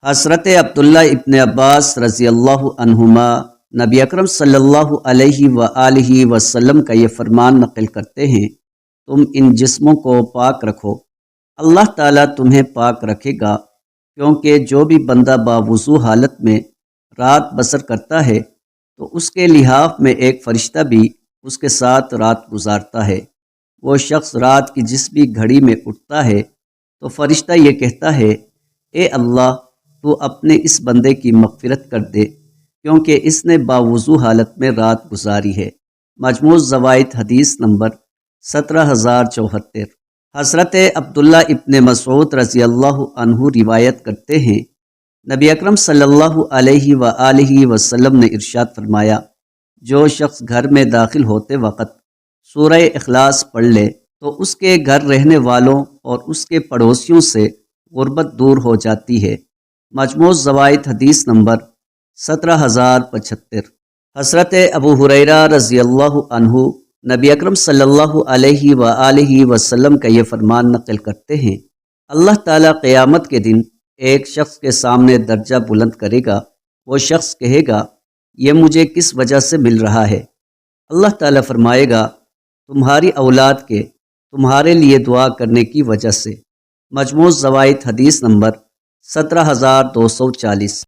حضرت عبداللہ ابن عباس رضی اللہ عنہما نبی اکرم صلی اللہ علیہ وآلہ وسلم کا یہ فرمان نقل کرتے ہیں، تم ان جسموں کو پاک رکھو، اللہ تعالیٰ تمہیں پاک رکھے گا، کیونکہ جو بھی بندہ باوضو حالت میں رات بسر کرتا ہے تو اس کے لحاف میں ایک فرشتہ بھی اس کے ساتھ رات گزارتا ہے۔ وہ شخص رات کی جس بھی گھڑی میں اٹھتا ہے تو فرشتہ یہ کہتا ہے، اے اللہ، تو اپنے اس بندے کی مغفرت کر دے کیونکہ اس نے باوضو حالت میں رات گزاری ہے۔ مجموع زوائد حدیث نمبر 17074۔ حضرت عبداللہ ابن مسعود رضی اللہ عنہ روایت کرتے ہیں، نبی اکرم صلی اللہ علیہ وآلہ وسلم نے ارشاد فرمایا، جو شخص گھر میں داخل ہوتے وقت سورہ اخلاص پڑھ لے تو اس کے گھر رہنے والوں اور اس کے پڑوسیوں سے غربت دور ہو جاتی ہے۔ مجموع زوائد حدیث نمبر 17075۔ حضرت ابو ہریرہ رضی اللہ عنہ نبی اکرم صلی اللہ علیہ وآلہ وسلم کا یہ فرمان نقل کرتے ہیں، اللہ تعالیٰ قیامت کے دن ایک شخص کے سامنے درجہ بلند کرے گا۔ وہ شخص کہے گا، یہ مجھے کس وجہ سے مل رہا ہے؟ اللہ تعالیٰ فرمائے گا، تمہاری اولاد کے تمہارے لیے دعا کرنے کی وجہ سے۔ مجموع زوائد حدیث نمبر 17240۔